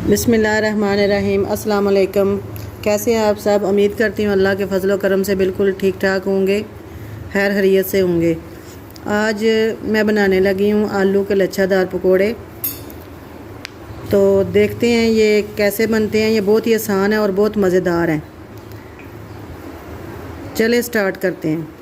बिस्मिल्लाहिर्रहमानिर्रहीम। अस्सलाम वालेकुम। कैसे हैं आप सब? उम्मीद करती हूँ अल्लाह के फजल व करम से बिल्कुल ठीक ठाक होंगे, खैर खैरियत से होंगे। आज मैं बनाने लगी हूँ आलू के लच्छादार पकोड़े। तो देखते हैं ये कैसे बनते हैं। ये बहुत ही आसान है और बहुत मज़ेदार हैं। चले स्टार्ट करते हैं।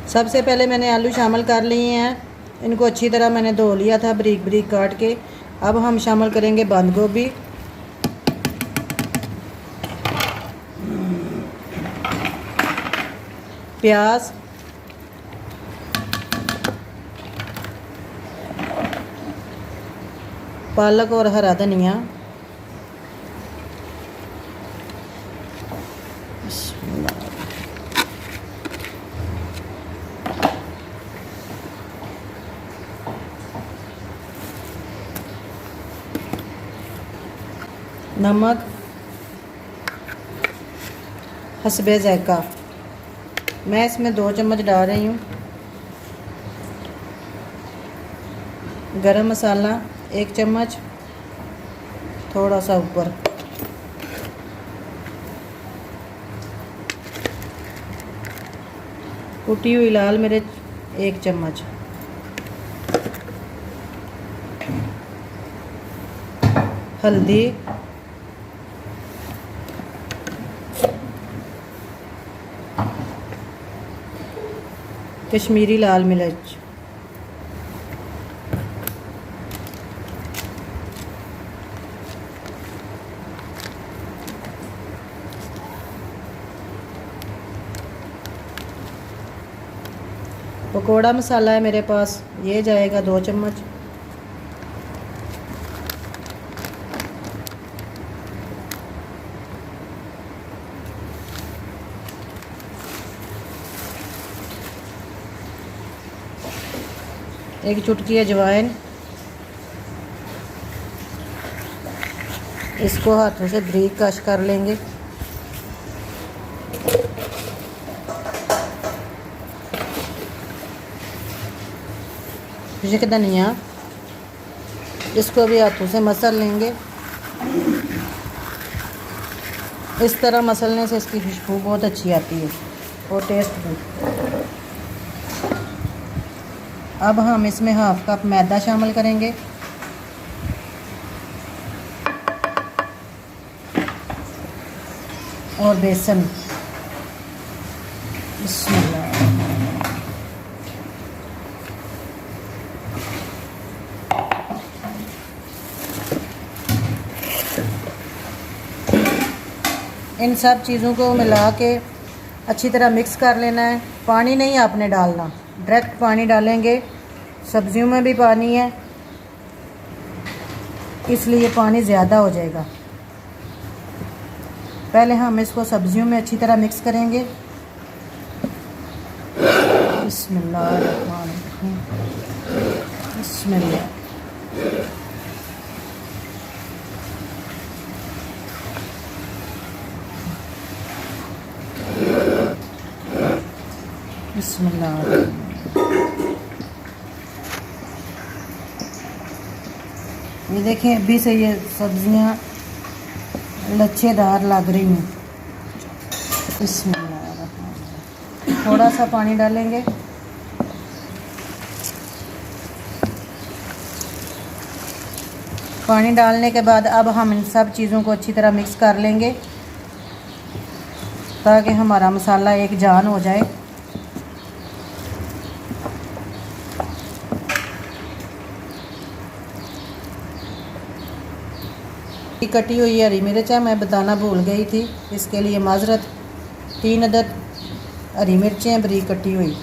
सबसे पहले मैंने आलू शामिल कर लिए हैं। इनको अच्छी तरह मैंने धो लिया था बारीक बारीक काट के। अब हम शामिल करेंगे बंद गोभी, प्याज, पालक और हरा धनिया, नमक हस्बे ज़ायक़ा। मैं इसमें 2 चम्मच डाल रही हूँ। गरम मसाला 1 चम्मच, थोड़ा सा ऊपर। कुटी हुई लाल मिर्च 1 चम्मच। हल्दी, कश्मीरी लाल मिर्च, पकोड़ा मसाला है मेरे पास, ये जाएगा 2 चम्मच। एक चुटकी अजवाइन। इसको हाथों से बारीक कश कर लेंगे। खुश्क धनिया, इसको भी हाथों से मसल लेंगे। इस तरह मसलने से इसकी खुशबू बहुत अच्छी आती है और टेस्ट भी। अब हम इसमें हाफ कप मैदा शामिल करेंगे। और बेसन। बिस्मिल्लाह। इन सब चीज़ों को मिला के अच्छी तरह मिक्स कर लेना है। पानी नहीं आपने डालना, डायरेक्ट पानी डालेंगे। सब्जियों में भी पानी है, इसलिए पानी ज़्यादा हो जाएगा। पहले हम इसको सब्जियों में अच्छी तरह मिक्स करेंगे। बिस्मिल्लाहिर्रहमानिर्रहीम। बिस्मिल्लाह। बिस्मिल्लाह। ये देखें, अभी से ये सब्जियां लच्छेदार लग रही हैं। बिस्मिल्लाह। थोड़ा सा पानी डालेंगे। पानी डालने के बाद अब हम इन सब चीज़ों को अच्छी तरह मिक्स कर लेंगे ताकि हमारा मसाला एक जान हो जाए। कटी हुई हरी मिर्च है, मैं बताना भूल गई थी, इसके लिए माजरत। 3 अदद हरी मिर्चें हैं बारीक कटी हुई।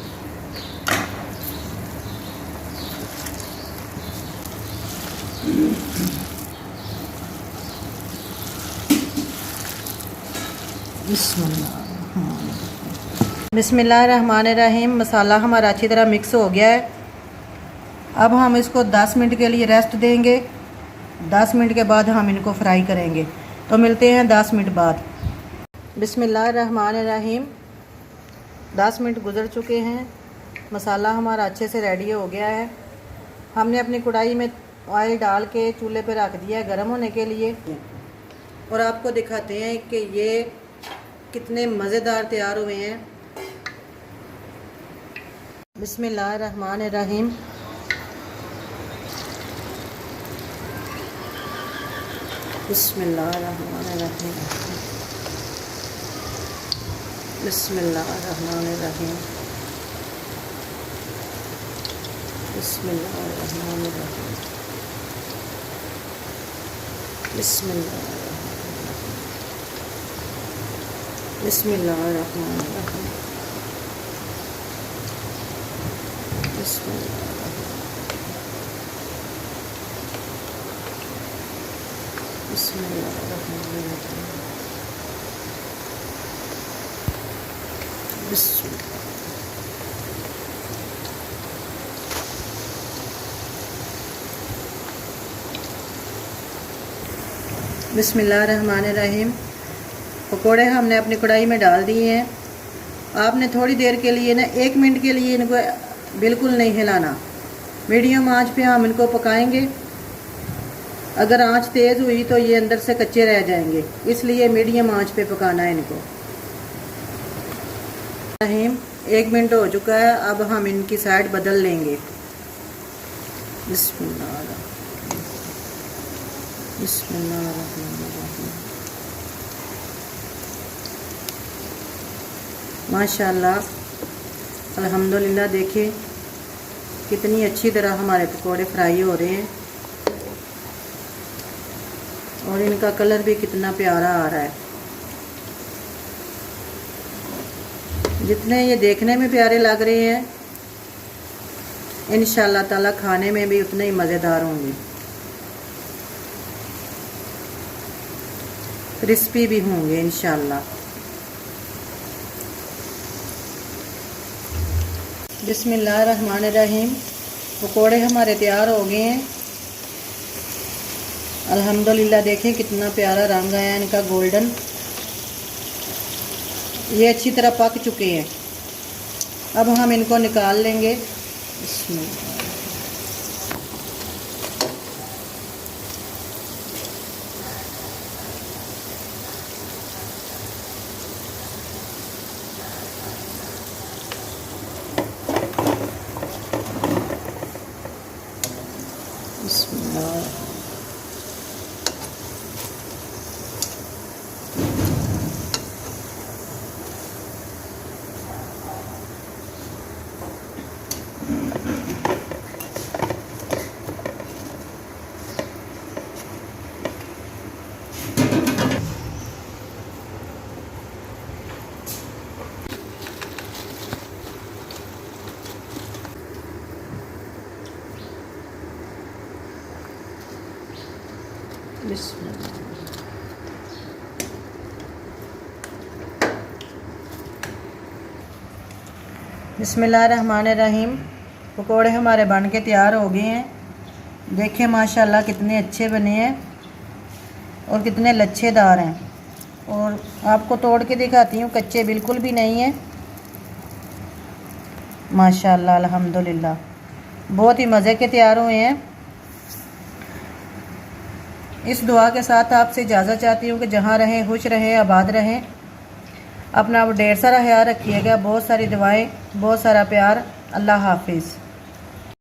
बिस्मिल्लाहिर्रहमानिर्रहीम। मसाला हमारा अच्छी तरह मिक्स हो गया है। अब हम इसको 10 मिनट के लिए रेस्ट देंगे। 10 मिनट के बाद हम इनको फ्राई करेंगे। तो मिलते हैं 10 मिनट बाद। बिस्मिल्लाहिर्रहमानिर्रहीम। 10 मिनट गुज़र चुके हैं। मसाला हमारा अच्छे से रेडी हो गया है। हमने अपनी कढ़ाई में ऑयल डाल के चूल्हे पे रख दिया है गर्म होने के लिए, और आपको दिखाते हैं कि ये कितने मज़ेदार तैयार हुए हैं। बिस्मिल्लाहिर्रहमानिर्रहीम। बिस्मिल्लाहिर्रहमानिर्रहीम। बिस्मिल्लाहिर्रहमानिर्रहीम। बिस्मिल्लाहिर्रहमानिर्रहीम। बिस्मिल्लाहिर्रहमानिर्रहीम। बिस्मिल्लाहिर्रहमानिर्रहीम। बिस्मिल्लाहिर्रहमानिर्रहीम। पकोड़े हमने अपनी कढ़ाई में डाल दिए हैं। आपने थोड़ी देर के लिए ना 1 मिनट के लिए इनको बिल्कुल नहीं हिलाना। मीडियम आंच पे हम इनको पकाएंगे। अगर आंच तेज़ हुई तो ये अंदर से कच्चे रह जाएंगे, इसलिए मीडियम आंच पे पकाना है इनको। 1 मिनट हो चुका है। अब हम इनकी साइड बदल लेंगे। बिस्मिल्लाहिर्रहमानिर्रहीम। माशाल्लाह, अल्हम्दुलिल्लाह। देखिए कितनी अच्छी तरह हमारे पकोड़े फ्राई हो रहे हैं, और इनका कलर भी कितना प्यारा आ रहा है। जितने ये देखने में प्यारे लग रहे हैं, इंशाअल्लाह ताला खाने में भी उतने ही मज़ेदार होंगे, क्रिस्पी भी होंगे इंशाअल्लाह। बिस्मिल्लाहिर्रहमानिर्रहीम। पकोड़े हमारे तैयार हो गए हैं अल्हम्दुलिल्लाह। देखिए कितना प्यारा रंग आया इनका, गोल्डन। ये अच्छी तरह पक चुके हैं। अब हम इनको निकाल लेंगे। बिस्मिल्लाहिर्रहमानिर्रहीम। पकोड़े हमारे बन के तैयार हो गए हैं। देखिए माशाल्लाह कितने अच्छे बने हैं और कितने लच्छेदार हैं। और आपको तोड़ के दिखाती हूँ, कच्चे बिल्कुल भी नहीं है। माशाल्लाह अल्हम्दुलिल्लाह, बहुत ही मज़े के तैयार हुए हैं। इस दुआ के साथ आपसे इजाज़त चाहती हूँ कि जहाँ रहें खुश रहें, आबाद रहें। अपना ढेर सारा ख्याल रखिएगा। बहुत सारी दुआएं, बहुत सारा प्यार। अल्लाह हाफिज़।